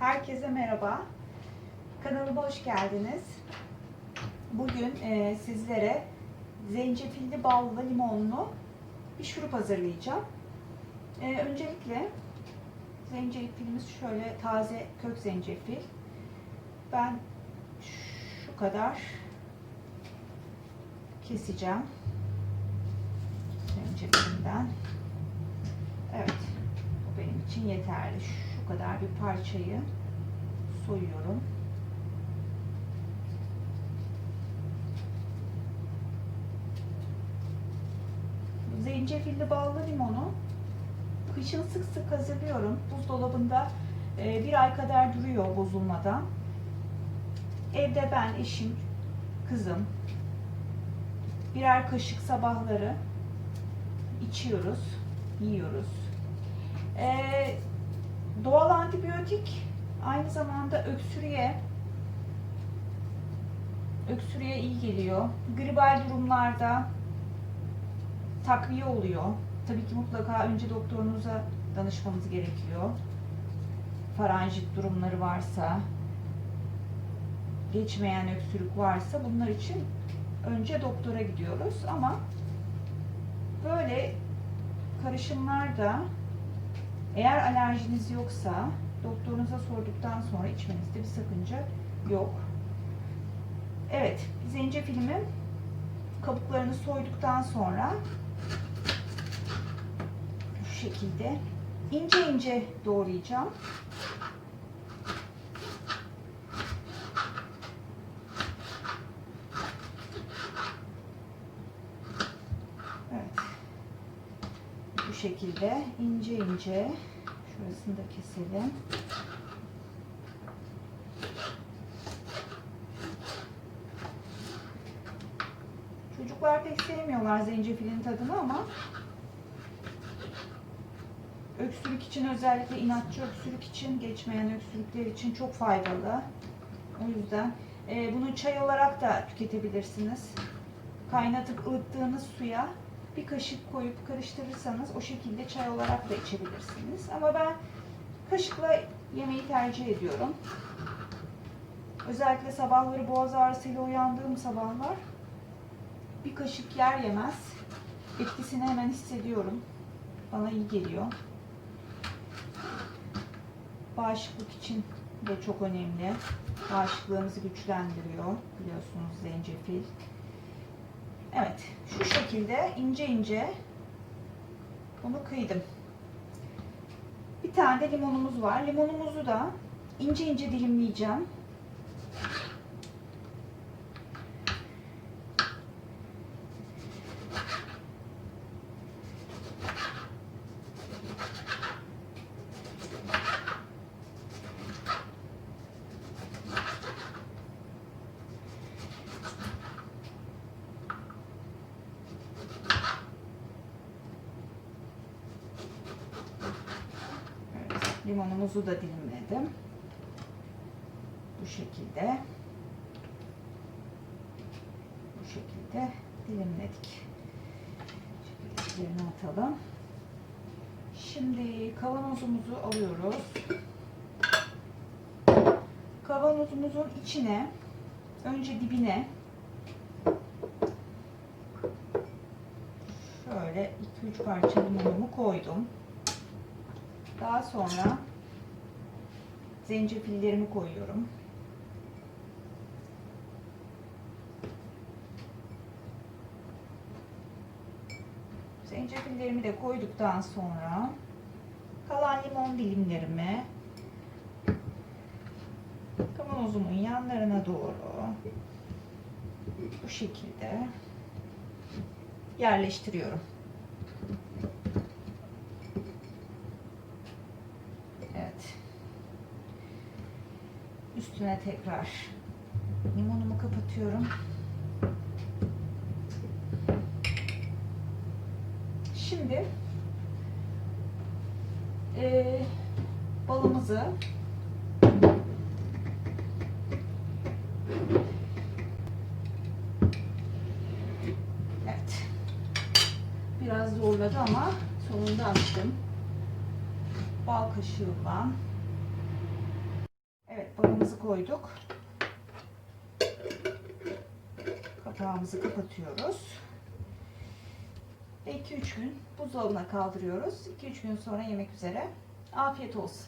Herkese merhaba. Kanalıma hoş geldiniz. Bugün sizlere zencefilli ballı limonlu bir şurup hazırlayacağım. Öncelikle zencefilimiz şöyle taze kök zencefil. Ben şu kadar keseceğim zencefilinden. Evet, bu benim için yeterli. Şu kadar bir parçayı soyuyorum. Zencefilli ballı limonu kışın sık sık hazırlıyorum. Buzdolabında bir ay kadar duruyor bozulmadan. Evde ben, eşim, kızım birer kaşık sabahları içiyoruz, yiyoruz. Doğal antibiyotik, aynı zamanda öksürüğe iyi geliyor. Gribal durumlarda takviye oluyor. Tabii ki mutlaka önce doktorunuza danışmanız gerekiyor. Faranjit durumları varsa, geçmeyen öksürük varsa bunlar için önce doktora gidiyoruz. Ama böyle karışımlarda eğer alerjiniz yoksa doktorunuza sorduktan sonra içmenizde bir sakınca yok. Evet, zencefilimi kabuklarını soyduktan sonra şu şekilde ince ince doğrayacağım. Evet. Bu şekilde ince ince şurasını da keselim. Çocuklar pek sevmiyorlar zencefilin tadını ama öksürük için, özellikle inatçı öksürük için, geçmeyen öksürükler için çok faydalı. O yüzden bunu çay olarak da tüketebilirsiniz. Kaynatıp ılıttığınız suya bir kaşık koyup karıştırırsanız o şekilde çay olarak da içebilirsiniz. Ama ben kaşıkla yemeği tercih ediyorum. Özellikle sabahları boğaz ağrısıyla uyandığım sabahlar bir kaşık yer yemez etkisini hemen hissediyorum. Bana iyi geliyor. Bağışıklık için de çok önemli. Bağışıklığımızı güçlendiriyor. Biliyorsunuz zencefil. Evet, şu şekilde ince ince bunu kıydım. Bir tane de limonumuz var. Limonumuzu da ince ince dilimleyeceğim. Limonumuzu da dilimledim. Bu şekilde. Bu şekilde dilimledik. Şekillerini atalım. Şimdi kavanozumuzu alıyoruz. Kavanozumuzun içine, önce dibine şöyle 2-3 parça limonumu koydum. Daha sonra zencefillerimi koyuyorum. Zencefillerimi de koyduktan sonra kalan limon dilimlerimi kavanozumun yanlarına doğru bu şekilde yerleştiriyorum. Evet. Üstüne tekrar limonumu kapatıyorum. Şimdi balımızı evet, biraz zorladı ama sonunda açtım. Bal kaşığımla Yağımızı koyduk. Kapağımızı kapatıyoruz. Ve 2-3 gün buzdolabına kaldırıyoruz. 2-3 gün sonra yemek üzere. Afiyet olsun.